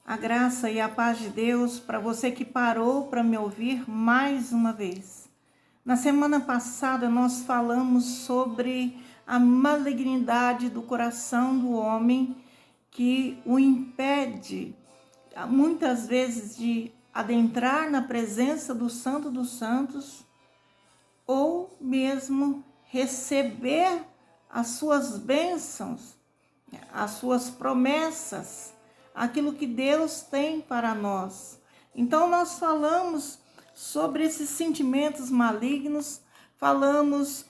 A graça e a paz de Deus para você que parou para me ouvir mais uma vez. Na semana passada nós falamos sobre a malignidade do coração do homem que o impede muitas vezes de adentrar na presença do Santo dos Santos ou mesmo receber as suas bênçãos, as suas promessas, aquilo que Deus tem para nós. Então nós falamos sobre esses sentimentos malignos, falamos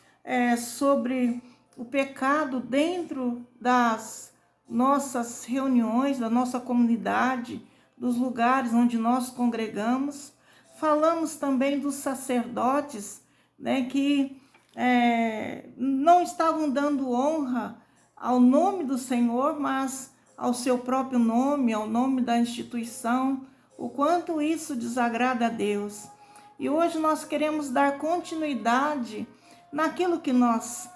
sobre o pecado dentro das nossas reuniões, da nossa comunidade, dos lugares onde nós congregamos. Falamos também dos sacerdotes, que não estavam dando honra ao nome do Senhor, mas ao seu próprio nome, ao nome da instituição, o quanto isso desagrada a Deus. E hoje nós queremos dar continuidade naquilo que nós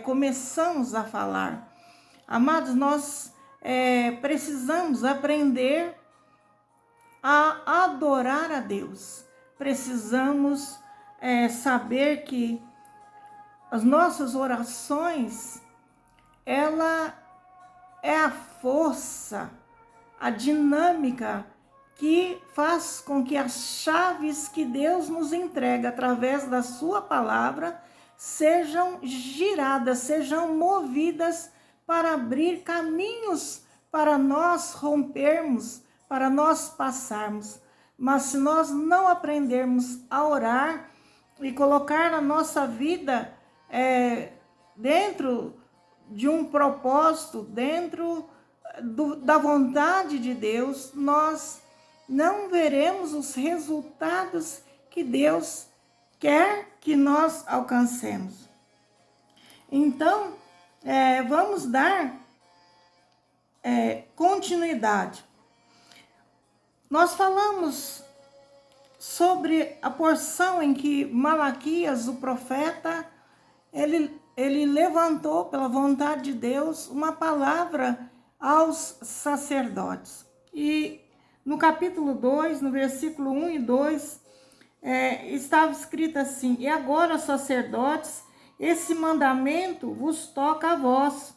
começamos a falar. Amados, nós precisamos aprender a adorar a Deus. Precisamos saber que as nossas orações, ela é a força, a dinâmica que faz com que as chaves que Deus nos entrega através da sua palavra sejam giradas, sejam movidas para abrir caminhos para nós rompermos, para nós passarmos. Mas se nós não aprendermos a orar e colocar a nossa vida dentro de um propósito, dentro da vontade de Deus, nós não veremos os resultados que Deus quer que nós alcancemos. Então, vamos dar continuidade. Nós falamos sobre a porção em que Malaquias, o profeta, ele levantou, pela vontade de Deus, uma palavra aos sacerdotes. E no capítulo 2, no versículo 1 e 2, estava escrito assim: E agora, sacerdotes, esse mandamento vos toca a vós.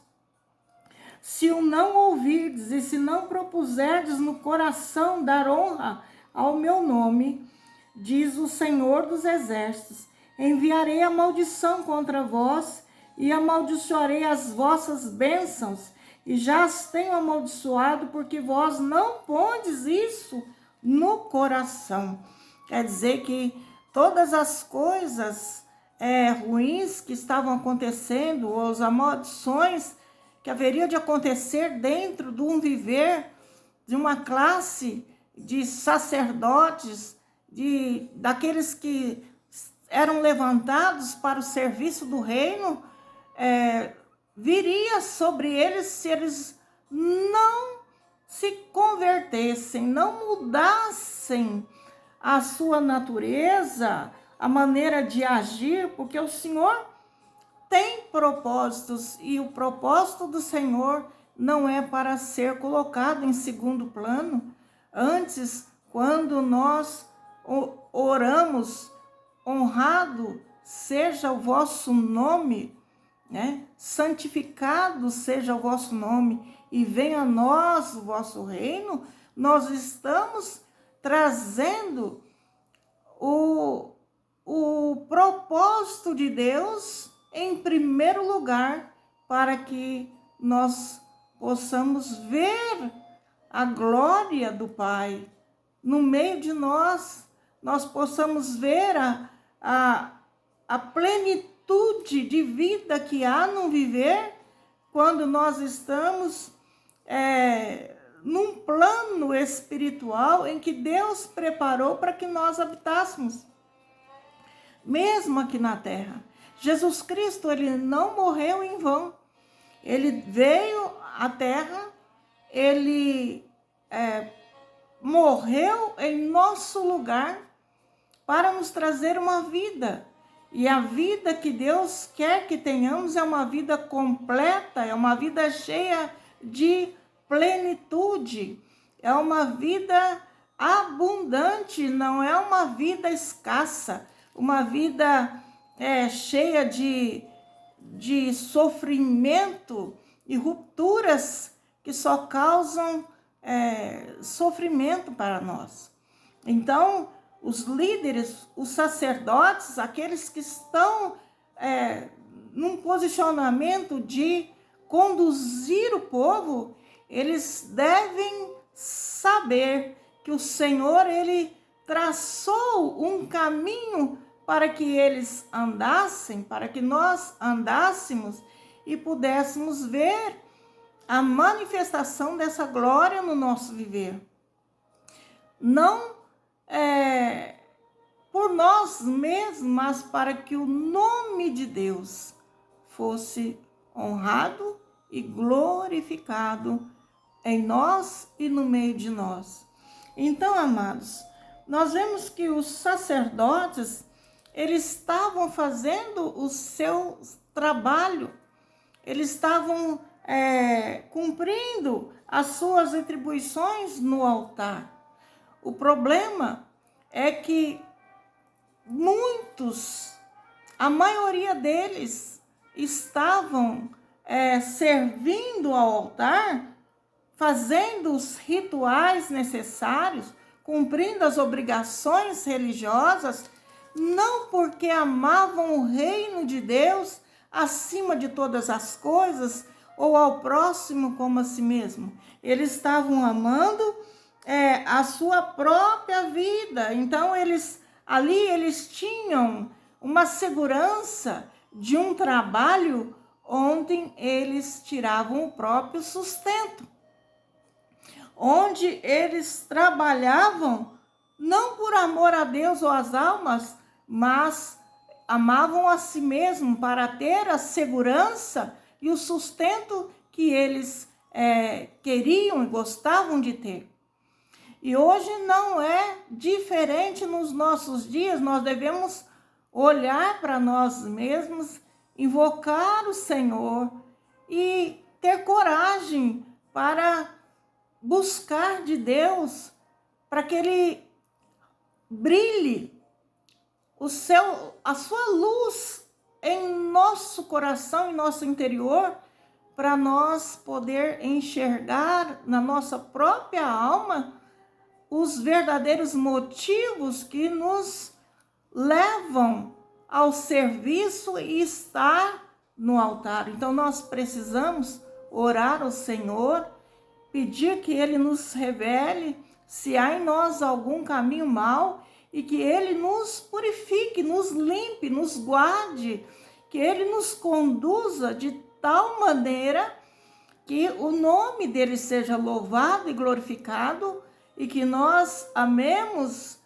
Se o não ouvirdes e se não propuserdes no coração dar honra ao meu nome, diz o Senhor dos Exércitos, enviarei a maldição contra vós e amaldiçoarei as vossas bênçãos, e já as tenho amaldiçoado, porque vós não pondes isso no coração. Quer dizer que todas as coisas ruins que estavam acontecendo, ou as maldições que haveria de acontecer dentro de um viver de uma classe de sacerdotes, daqueles que eram levantados para o serviço do reino, viria sobre eles se eles não se convertessem, não mudassem a sua natureza, a maneira de agir, porque o Senhor tem propósitos e o propósito do Senhor não é para ser colocado em segundo plano. Antes, quando nós oramos, honrado seja o vosso nome, santificado seja o vosso nome, e venha a nós o vosso reino, nós estamos trazendo o propósito de Deus em primeiro lugar, para que nós possamos ver a glória do Pai no meio de nós, nós possamos ver a plenitude de vida que há no viver quando nós estamos num plano espiritual em que Deus preparou para que nós habitássemos, mesmo aqui na terra. Jesus Cristo, ele não morreu em vão. Ele veio à terra, ele morreu em nosso lugar para nos trazer uma vida. E a vida que Deus quer que tenhamos é uma vida completa, é uma vida cheia de plenitude. é uma vida abundante, não é uma vida escassa, uma vida cheia de sofrimento e rupturas que só causam sofrimento para nós. Então, os líderes, os sacerdotes, aqueles que estão num posicionamento de conduzir o povo, eles devem saber que o Senhor, Ele traçou um caminho para que eles andassem, para que nós andássemos e pudéssemos ver a manifestação dessa glória no nosso viver. Não por nós mesmos, mas para que o nome de Deus fosse honrado e glorificado em nós e no meio de nós. Então, amados, nós vemos que os sacerdotes, eles estavam fazendo o seu trabalho, eles estavam cumprindo as suas atribuições no altar. O problema é que a maioria deles estavam servindo ao altar, fazendo os rituais necessários, cumprindo as obrigações religiosas, não porque amavam o reino de Deus acima de todas as coisas, ou ao próximo como a si mesmo. Eles estavam amando a sua própria vida. Então, eles tinham uma segurança de um trabalho onde eles tiravam o próprio sustento, onde eles trabalhavam não por amor a Deus ou às almas, mas amavam a si mesmo para ter a segurança e o sustento que eles queriam e gostavam de ter. E hoje não é diferente nos nossos dias. Nós devemos olhar para nós mesmos, invocar o Senhor e ter coragem para buscar de Deus, para que Ele brilhe a sua luz em nosso coração, em nosso interior, para nós poder enxergar na nossa própria alma os verdadeiros motivos que nos levam ao serviço e estar no altar. Então nós precisamos orar ao Senhor, pedir que Ele nos revele se há em nós algum caminho mau e que Ele nos purifique, nos limpe, nos guarde, que Ele nos conduza de tal maneira que o nome dEle seja louvado e glorificado e que nós amemos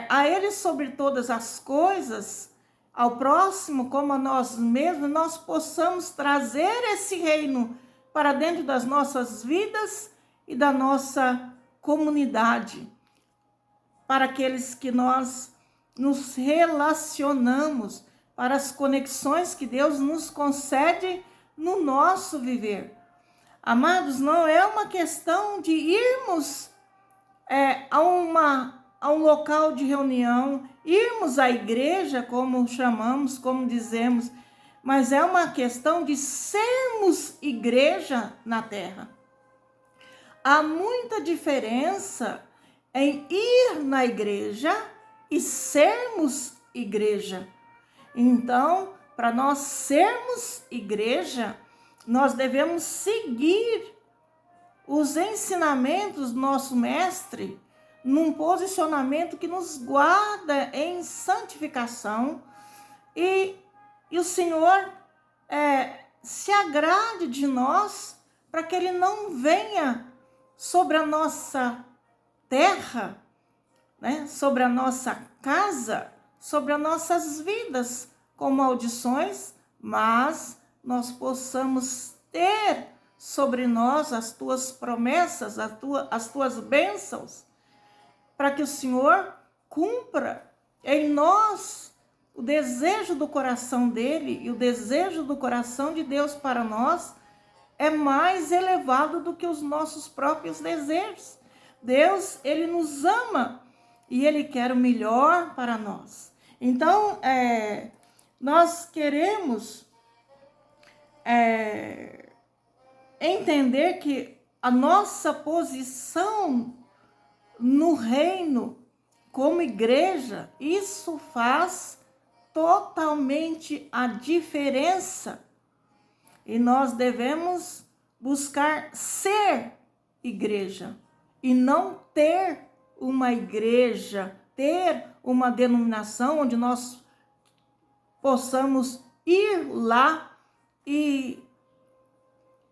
a Ele sobre todas as coisas, ao próximo como a nós mesmos, nós possamos trazer esse reino para dentro das nossas vidas e da nossa comunidade, para aqueles que nós nos relacionamos, para as conexões que Deus nos concede no nosso viver. Amados, não é uma questão de irmos a um local de reunião, irmos à igreja, como chamamos, como dizemos, mas é uma questão de sermos igreja na terra. Há muita diferença em ir na igreja e sermos igreja. Então, para nós sermos igreja, nós devemos seguir os ensinamentos do nosso mestre num posicionamento que nos guarda em santificação e o Senhor se agrade de nós para que Ele não venha sobre a nossa terra, né, sobre a nossa casa, sobre as nossas vidas com maldições, mas nós possamos ter sobre nós as tuas promessas, as tuas bênçãos, para que o Senhor cumpra em nós o desejo do coração dele, e o desejo do coração de Deus para nós é mais elevado do que os nossos próprios desejos. Deus, ele nos ama e ele quer o melhor para nós. Então, nós queremos entender que a nossa posição no reino, como igreja, isso faz totalmente a diferença. E nós devemos buscar ser igreja e não ter uma igreja, ter uma denominação onde nós possamos ir lá e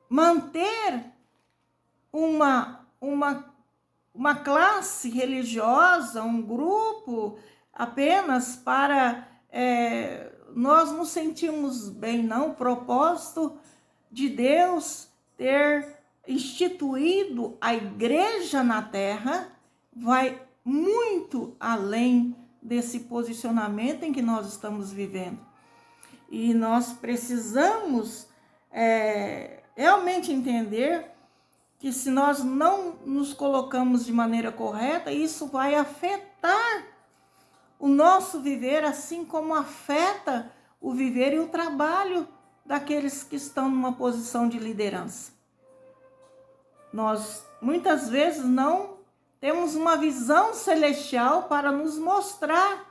manter uma classe religiosa, um grupo apenas para nós nos sentirmos bem, não. O propósito de Deus ter instituído a igreja na terra vai muito além desse posicionamento em que nós estamos vivendo. E nós precisamos realmente entender que se nós não nos colocamos de maneira correta, isso vai afetar o nosso viver, assim como afeta o viver e o trabalho daqueles que estão numa posição de liderança. Nós, muitas vezes, não temos uma visão celestial para nos mostrar.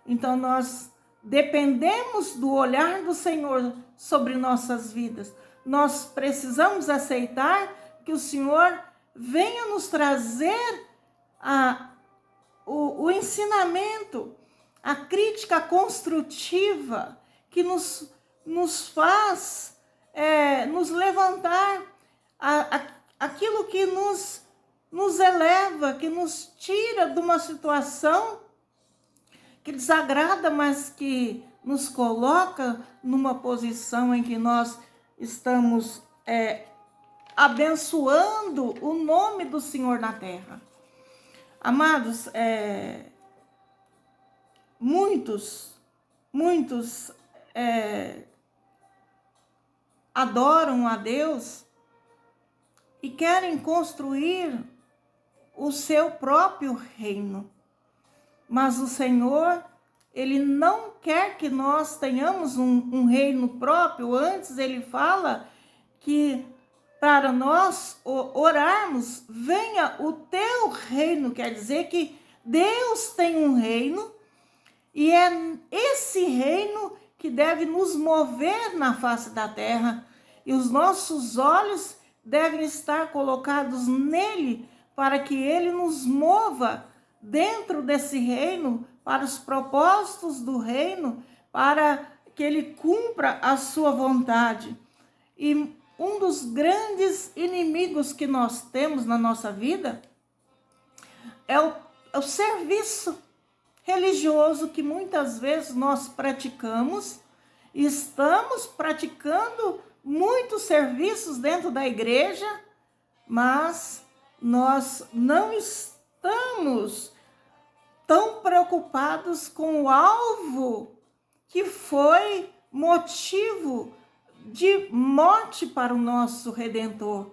Então, nós dependemos do olhar do Senhor sobre nossas vidas. Nós precisamos aceitar que o Senhor venha nos trazer o ensinamento, a crítica construtiva que nos faz nos levantar, aquilo que nos eleva, que nos tira de uma situação que desagrada, mas que nos coloca numa posição em que nós estamos abençoando o nome do Senhor na terra. Amados, muitos adoram a Deus e querem construir o seu próprio reino. Mas o Senhor, ele não quer que nós tenhamos um reino próprio. Antes ele fala que para nós orarmos, venha o teu reino, quer dizer que Deus tem um reino e é esse reino que deve nos mover na face da terra e os nossos olhos devem estar colocados nele para que ele nos mova dentro desse reino para os propósitos do reino, para que ele cumpra a sua vontade. E um dos grandes inimigos que nós temos na nossa vida é o serviço religioso que muitas vezes nós praticamos. Estamos praticando muitos serviços dentro da igreja, mas nós não estamos tão preocupados com o alvo que foi motivo de morte para o nosso Redentor,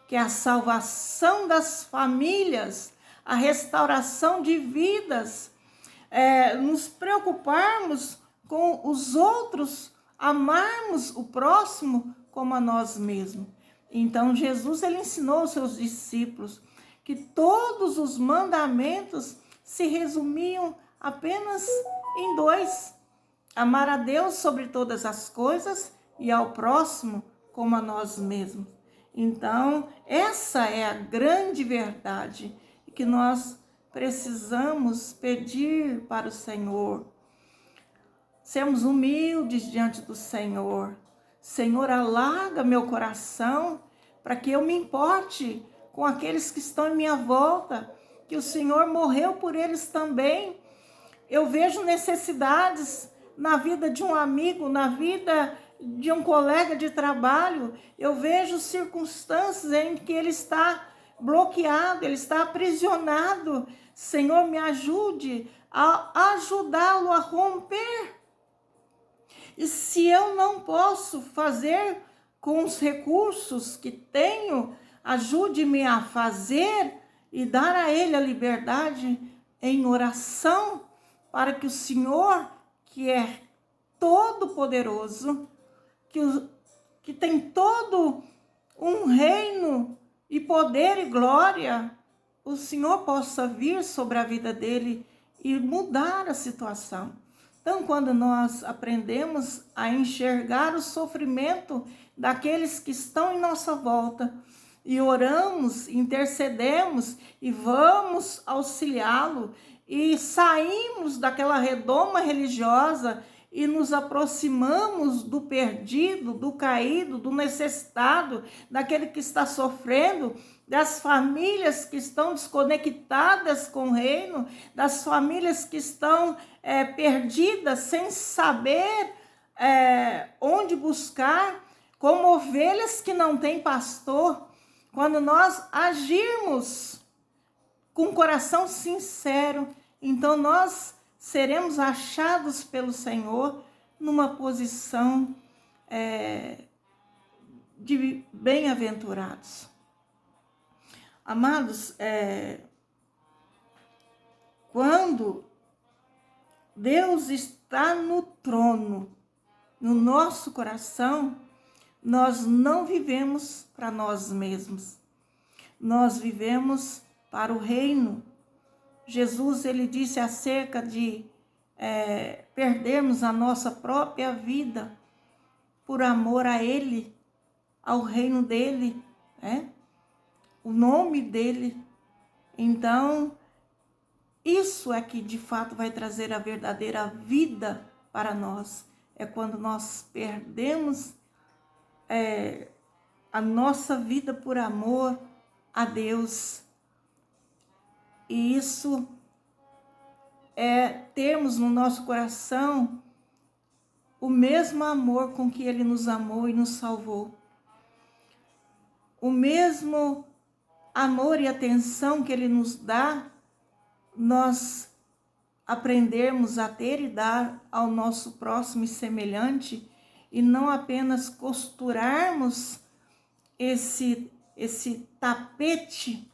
que é a salvação das famílias, a restauração de vidas, nos preocuparmos com os outros, amarmos o próximo como a nós mesmos. Então, Jesus, ele ensinou aos seus discípulos que todos os mandamentos se resumiam apenas em 2: amar a Deus sobre todas as coisas e ao próximo como a nós mesmos. Então, essa é a grande verdade que nós precisamos pedir para o Senhor. Sermos humildes diante do Senhor. Senhor, alarga meu coração para que eu me importe com aqueles que estão em minha volta, que o Senhor morreu por eles também. Eu vejo necessidades na vida de um amigo, na vida de um colega de trabalho. Eu vejo circunstâncias em que ele está bloqueado, ele está aprisionado. Senhor, me ajude a ajudá-lo a romper. E se eu não posso fazer com os recursos que tenho, ajude-me a fazer e dar a Ele a liberdade em oração, para que o Senhor, que é todo-poderoso, que tem todo um reino e poder e glória, o Senhor possa vir sobre a vida dele e mudar a situação. Então, quando nós aprendemos a enxergar o sofrimento daqueles que estão em nossa volta, e oramos, intercedemos e vamos auxiliá-lo, e saímos daquela redoma religiosa e nos aproximamos do perdido, do caído, do necessitado, daquele que está sofrendo, das famílias que estão desconectadas com o reino, das famílias que estão perdidas, sem saber onde buscar, como ovelhas que não têm pastor. Quando nós agirmos com coração sincero, então nós seremos achados pelo Senhor numa posição de bem-aventurados. Amados, quando Deus está no trono, no nosso coração, nós não vivemos para nós mesmos. Nós vivemos para o reino. Jesus, ele disse acerca de perdermos a nossa própria vida por amor a Ele, ao reino dEle, o nome dEle. Então, isso é que de fato vai trazer a verdadeira vida para nós. É quando nós perdemos a nossa vida por amor a Deus. E isso é termos no nosso coração o mesmo amor com que Ele nos amou e nos salvou. O mesmo amor e atenção que Ele nos dá, nós aprendermos a ter e dar ao nosso próximo e semelhante, e não apenas costurarmos esse tapete,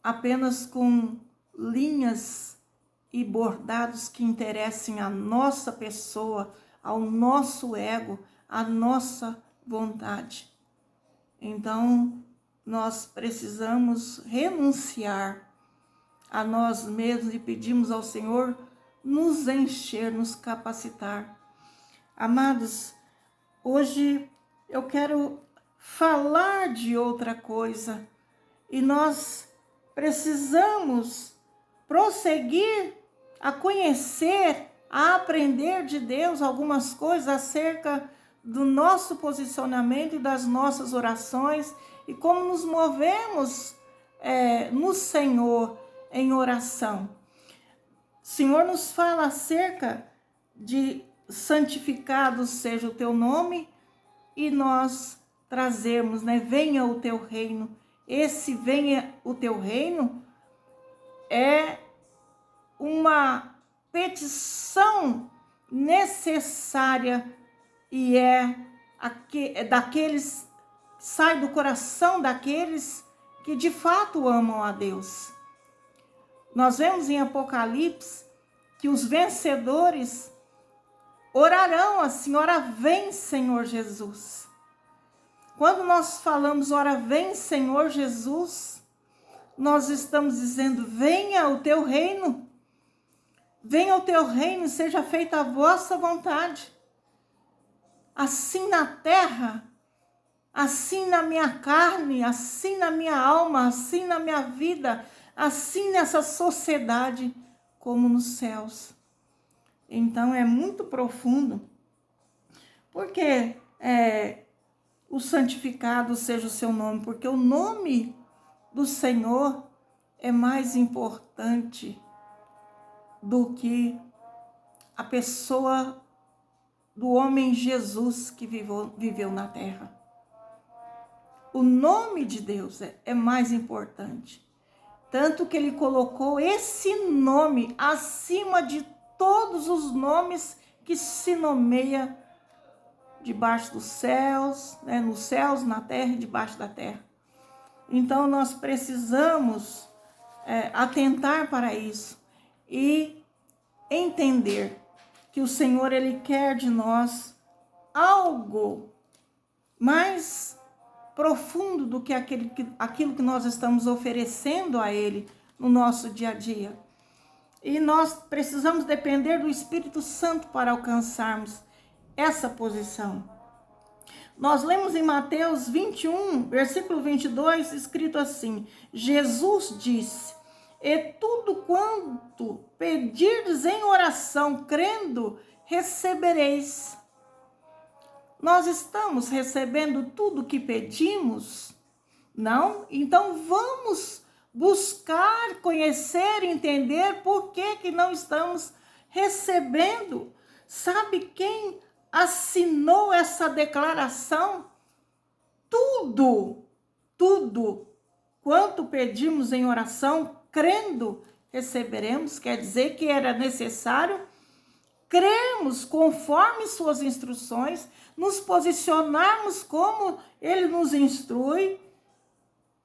apenas com linhas e bordados que interessem à nossa pessoa, ao nosso ego, à nossa vontade. Então, nós precisamos renunciar a nós mesmos e pedimos ao Senhor nos encher, nos capacitar. Amados, hoje eu quero falar de outra coisa, e nós precisamos prosseguir a conhecer, a aprender de Deus algumas coisas acerca do nosso posicionamento e das nossas orações, e como nos movemos no Senhor em oração. O Senhor nos fala acerca de santificado seja o teu nome, e nós trazemos, venha o teu reino. Esse venha o teu reino é uma petição necessária, e sai do coração daqueles que de fato amam a Deus. Nós vemos em Apocalipse que os vencedores orarão assim: ora vem, Senhor Jesus. Quando nós falamos ora vem, Senhor Jesus, nós estamos dizendo: venha o teu reino, venha o teu reino, seja feita a vossa vontade, assim na terra, assim na minha carne, assim na minha alma, assim na minha vida, assim nessa sociedade, como nos céus. Então é muito profundo, porque o santificado seja o seu nome, porque o nome do Senhor é mais importante do que a pessoa do homem Jesus que viveu na terra. O nome de Deus é mais importante, tanto que Ele colocou esse nome acima de todos os nomes que se nomeia debaixo dos céus, nos céus, na terra e debaixo da terra. Então nós precisamos atentar para isso e entender que o Senhor, Ele quer de nós algo mais profundo do que aquilo que nós estamos oferecendo a Ele no nosso dia a dia. E nós precisamos depender do Espírito Santo para alcançarmos essa posição. Nós lemos em Mateus 21, versículo 22, escrito assim: Jesus disse: e tudo quanto pedirdes em oração, crendo, recebereis. Nós estamos recebendo tudo que pedimos? Não? Então vamos buscar, conhecer, entender por que não estamos recebendo. Sabe quem assinou essa declaração? Tudo quanto pedimos em oração, crendo, receberemos. Quer dizer que era necessário crermos conforme suas instruções, nos posicionarmos como Ele nos instrui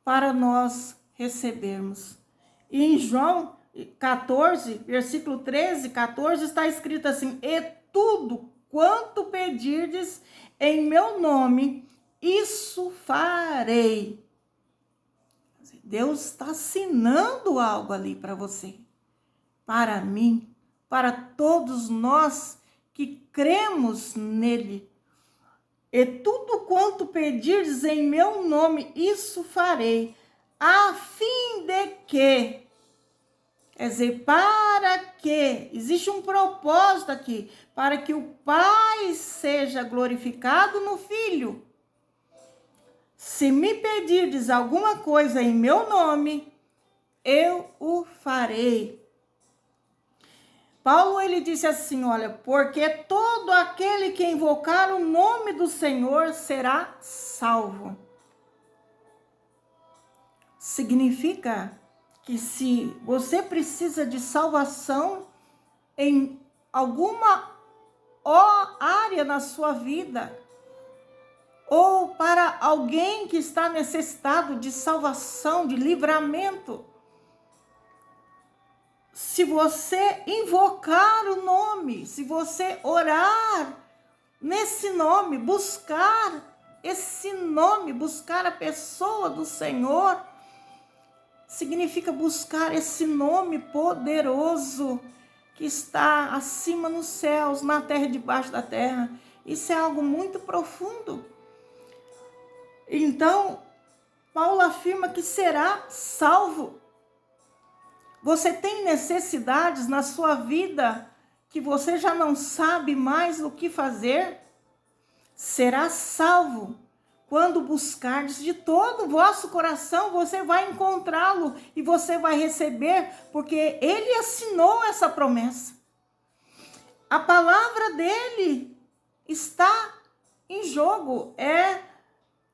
para nós recebermos. E em João 14, versículo 13, 14, está escrito assim: e tudo quanto pedirdes em meu nome, isso farei. Deus está assinando algo ali para você, para mim, para todos nós que cremos nele. E tudo quanto pedirdes em meu nome, isso farei, a fim de que, quer dizer, para que, existe um propósito aqui, para que o Pai seja glorificado no Filho. Se me pedirdes alguma coisa em meu nome, eu o farei. Paulo, ele disse assim, olha, porque todo aquele que invocar o nome do Senhor será salvo. Significa que se você precisa de salvação em alguma área na sua vida, ou para alguém que está necessitado de salvação, de livramento, se você invocar o nome, se você orar nesse nome, buscar esse nome, buscar a pessoa do Senhor, significa buscar esse nome poderoso que está acima nos céus, na terra e debaixo da terra. Isso é algo muito profundo. Então, Paulo afirma que será salvo. Você tem necessidades na sua vida que você já não sabe mais o que fazer? Será salvo. Quando buscardes de todo o vosso coração, você vai encontrá-lo e você vai receber, porque ele assinou essa promessa. A palavra dele está em jogo,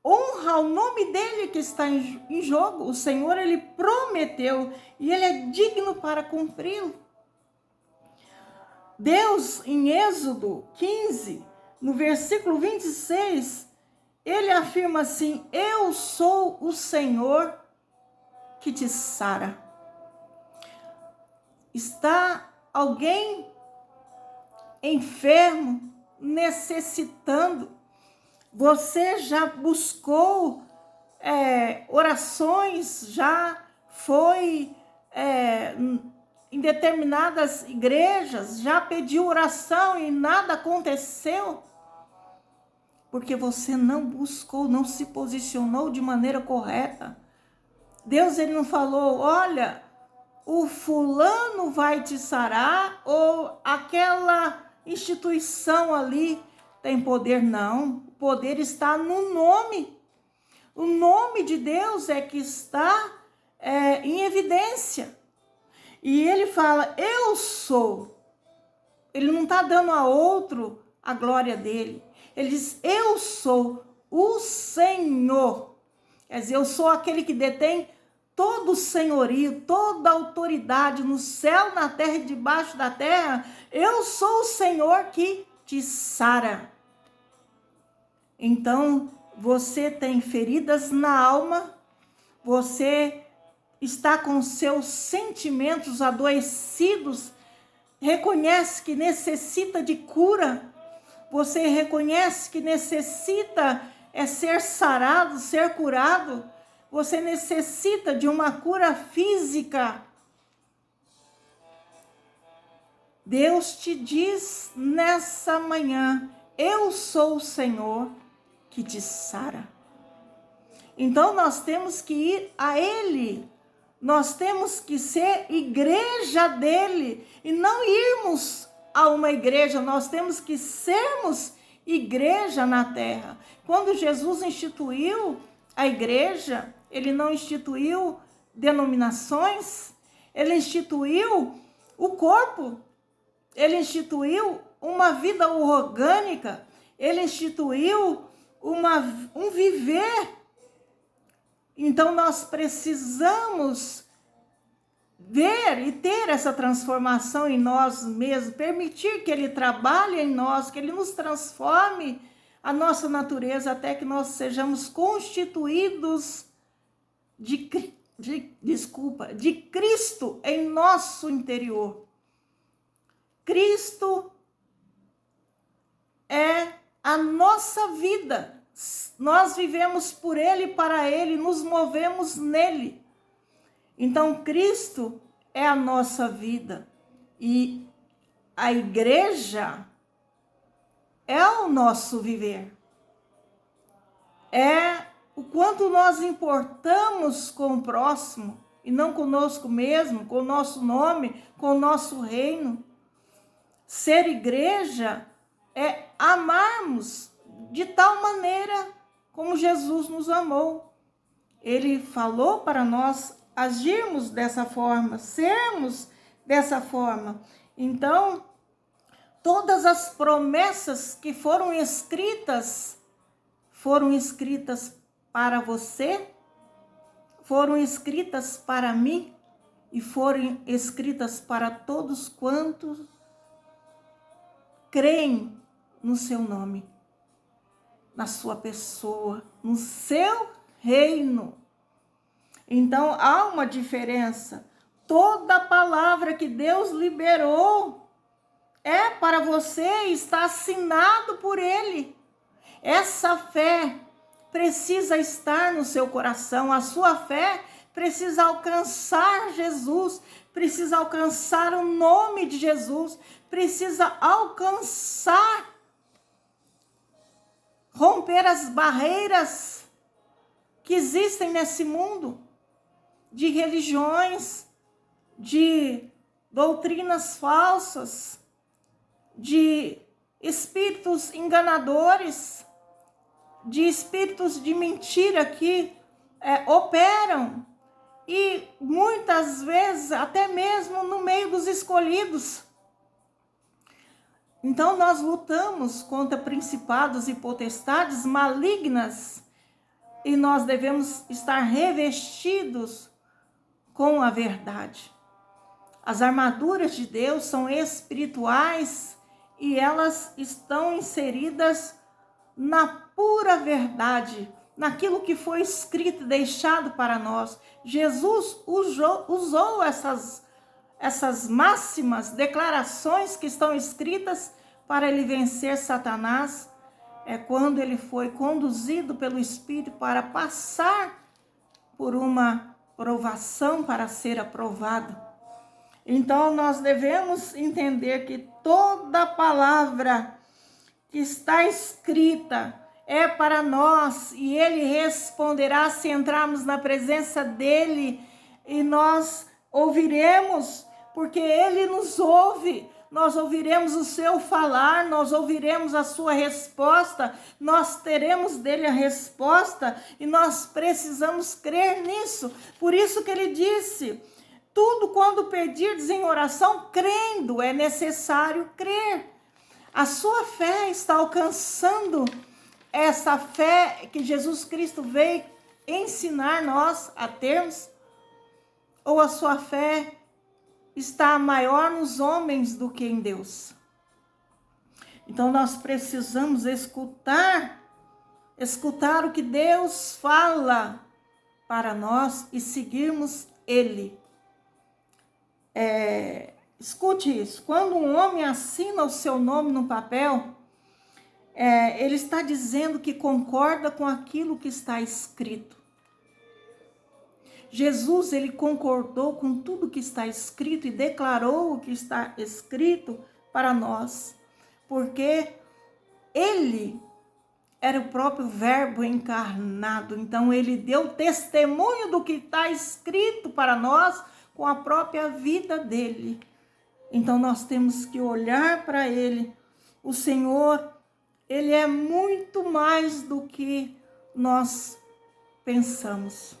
honra ao nome dele que está em jogo. O Senhor, ele prometeu e ele é digno para cumpri-lo. Deus, em Êxodo 15, no versículo 26, ele afirma assim: eu sou o Senhor que te sara. Está alguém enfermo, necessitando? Você já buscou orações, já foi em determinadas igrejas, já pediu oração e nada aconteceu? Porque você não buscou, não se posicionou de maneira correta. Deus, ele não falou, olha, o fulano vai te sarar, ou aquela instituição ali tem poder. Não, o poder está no nome. O nome de Deus é que está em evidência. E ele fala, eu sou. Ele não está dando a outro a glória dele. Ele diz, eu sou o Senhor. Quer dizer, eu sou aquele que detém todo o senhorio, toda a autoridade no céu, na terra e debaixo da terra. Eu sou o Senhor que te sara. Então, você tem feridas na alma, você está com seus sentimentos adoecidos, reconhece que necessita de cura, você reconhece que necessita ser sarado, ser curado, você necessita de uma cura física. Deus te diz nessa manhã: eu sou o Senhor que te sara. Então nós temos que ir a Ele, nós temos que ser igreja dele e não irmos a uma igreja, nós temos que sermos igreja na terra. Quando Jesus instituiu a igreja, ele não instituiu denominações, ele instituiu o corpo, ele instituiu uma vida orgânica, ele instituiu um viver. Então nós precisamos ver e ter essa transformação em nós mesmos, permitir que ele trabalhe em nós, que ele nos transforme a nossa natureza até que nós sejamos constituídos de Cristo em nosso interior. Cristo é a nossa vida. Nós vivemos por Ele, para Ele, nos movemos nele. Então, Cristo é a nossa vida. E a igreja é o nosso viver. É o quanto nós importamos com o próximo, e não conosco mesmo, com o nosso nome, com o nosso reino. Ser igreja é amarmos de tal maneira como Jesus nos amou. Ele falou para nós agirmos dessa forma, sermos dessa forma. Então, todas as promessas que foram escritas para você, foram escritas para mim e foram escritas para todos quantos creem no seu nome, na sua pessoa, no seu reino. Então há uma diferença. Toda palavra que Deus liberou é para você, está assinado por Ele. Essa fé precisa estar no seu coração, a sua fé precisa alcançar Jesus, precisa alcançar o nome de Jesus, precisa alcançar, romper as barreiras que existem nesse mundo, de religiões, de doutrinas falsas, de espíritos enganadores, de espíritos de mentira que operam, e muitas vezes até mesmo no meio dos escolhidos. Então nós lutamos contra principados e potestades malignas, e nós devemos estar revestidos com a verdade. As armaduras de Deus são espirituais e elas estão inseridas na pura verdade, naquilo que foi escrito e deixado para nós. Jesus usou essas máximas, declarações que estão escritas para ele vencer Satanás, quando ele foi conduzido pelo Espírito para passar por uma provação para ser aprovado. Então nós devemos entender que toda palavra que está escrita é para nós, e ele responderá se entrarmos na presença dele, e nós ouviremos, porque ele nos ouve. Nós ouviremos o seu falar, nós ouviremos a sua resposta, nós teremos dele a resposta, e nós precisamos crer nisso. Por isso que ele disse: tudo quando pedirdes em oração, crendo, é necessário crer. A sua fé está alcançando essa fé que Jesus Cristo veio ensinar nós a termos? Ou a sua fé está maior nos homens do que em Deus? Então nós precisamos escutar o que Deus fala para nós e seguirmos Ele. Escute isso, quando um homem assina o seu nome no papel, ele está dizendo que concorda com aquilo que está escrito. Jesus, ele concordou com tudo que está escrito e declarou o que está escrito para nós, porque ele era o próprio Verbo encarnado, então ele deu testemunho do que está escrito para nós com a própria vida dele. Então nós temos que olhar para ele. O Senhor, ele é muito mais do que nós pensamos.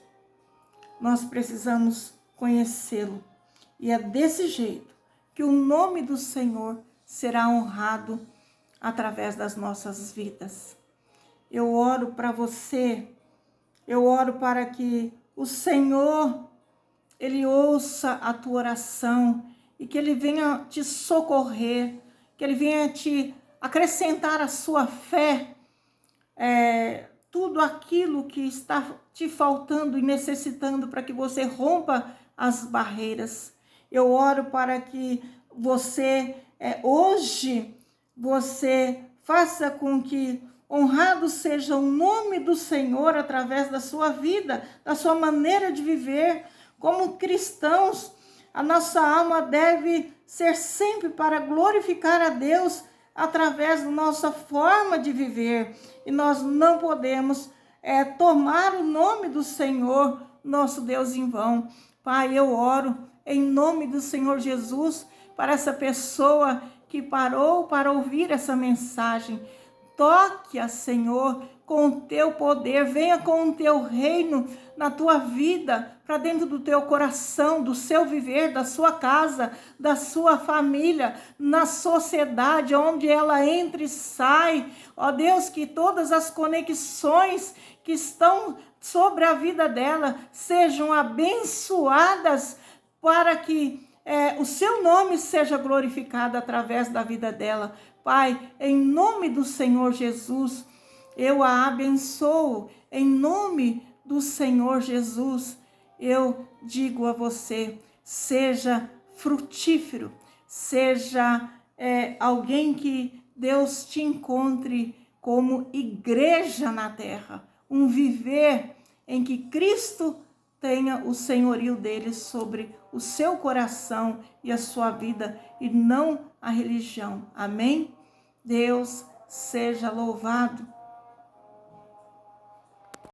Nós precisamos conhecê-lo. E é desse jeito que o nome do Senhor será honrado através das nossas vidas. Eu oro para você, eu oro para que o Senhor, ele ouça a tua oração e que ele venha te socorrer, que ele venha te acrescentar a sua fé, tudo aquilo que está te faltando e necessitando para que você rompa as barreiras. Eu oro para que você, hoje, você faça com que honrado seja o nome do Senhor através da sua vida, da sua maneira de viver. Como cristãos, a nossa alma deve ser sempre para glorificar a Deus através da nossa forma de viver. E nós não podemos tomar o nome do Senhor, nosso Deus, em vão. Pai, eu oro em nome do Senhor Jesus para essa pessoa que parou para ouvir essa mensagem. Toque-a, Senhor, com o teu poder, venha com o teu reino na tua vida, para dentro do teu coração, do seu viver, da sua casa, da sua família, na sociedade, onde ela entra e sai. Ó Deus, que todas as conexões que estão sobre a vida dela sejam abençoadas, para que o seu nome seja glorificado através da vida dela. Pai, em nome do Senhor Jesus, eu a abençoo. Em nome do Senhor Jesus, eu digo a você, seja frutífero, seja alguém que Deus te encontre como igreja na terra, um viver em que Cristo tenha o senhorio dele sobre o seu coração e a sua vida, e não a religião. Amém? Deus seja louvado.